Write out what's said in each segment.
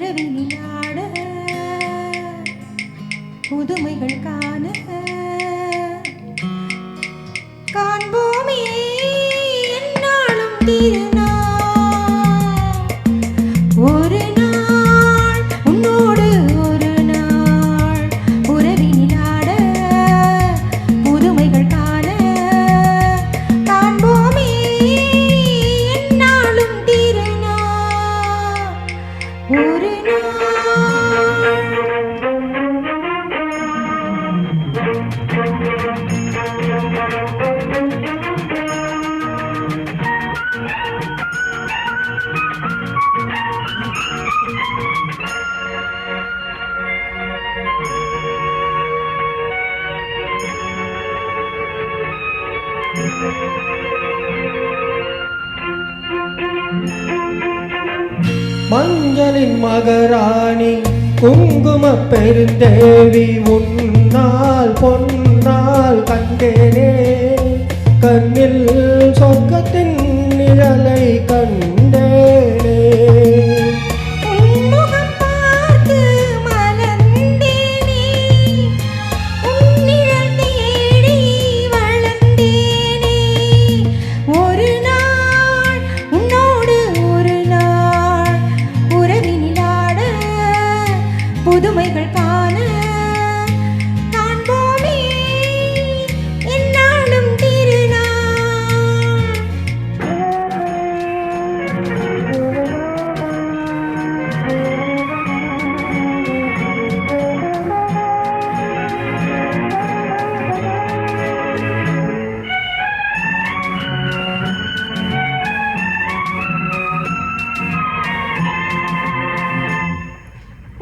உறவினிலாட புதுமைகள் காண காண்போமே என்னாலும் திருநாள் ஒரு நாள் உன்னோடு ஒரு நாள் உறவினிலாட புதுமைகள் காண காண்போமே என்னாலும் திருநாள் ஒரு மஞ்சளின் மகராணி குங்கும பெருந்தேவி உன்னால் பொன்னால் கண்டேனே கண்ணில் சொர்க்கத்தின் நிழலை கண்டேனே உன்முகம் பார்த்து மலர்ந்தேனே உன்னிழல் தேடி வளர்ந்தேனே ஒரு நாள் உன்னோடு ஒரு நாள் உறவினிலாட புதுமைகள் காண காண்போமே என்னாலும் திருநாள்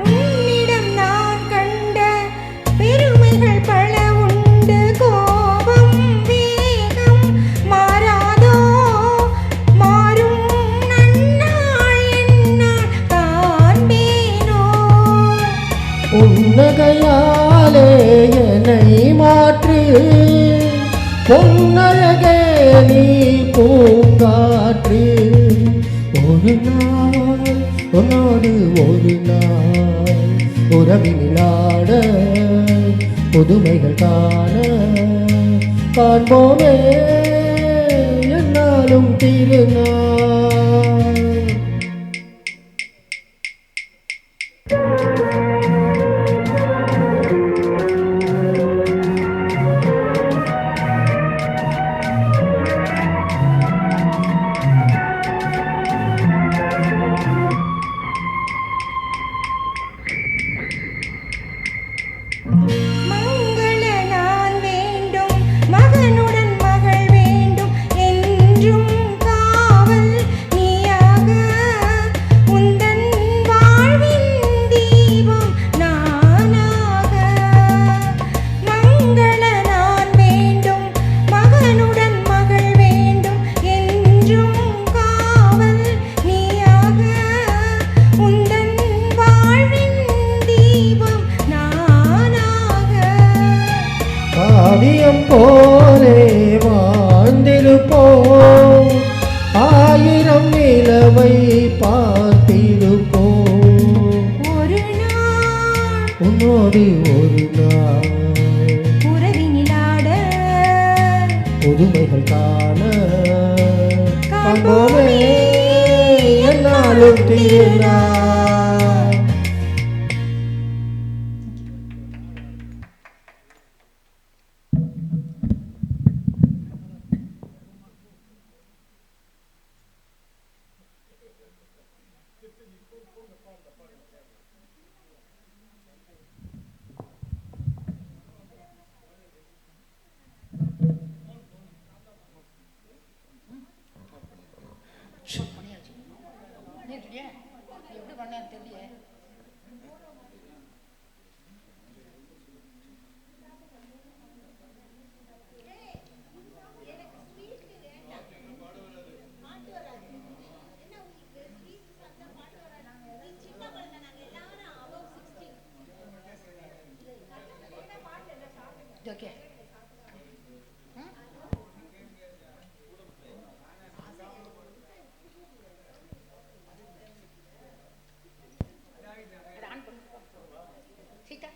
உன்னிடம் நான் கண்ட பெருமைகள் பல உண்டு கோபம் வேகம் மாறாதோ மாறும் நன்னாள் என்னால் காண்பேனோ உன்னகையாலே என்னை மாற்று பொன்னழகே நீ பூங்காற்று ஒரு நாள் உன்னோடு ஒரு நாள் உறவினிலாட புதுமைகள் காண காண்போமே என்னாலும் திருநாள் மங்கள நான் வேண்டும் மகனுடன் மகள் வேண்டும் என்றும் காவல் நீயாக உந்தன் வாழ்வின் தீபம் நானாக மங்கள நான் வேண்டும் மகனுடன் மகள் வேண்டும் என்றும் காவல் நீயாக உந்தன் வாழ்வின் தீபம் நானாக காவியம் போலே வாழ்ந்திருப்போம் ஆயிரம் நிலவை பார்த்திருப்போம் ஒரு நாள் உன்னோடு ஒரு நாள் உறவினிலாட புதுமைகள் காண காண்போமே காண்போமே என்னாலும் திருநாள் எப்படி பண்ண தெரியல. ஓகே சீதா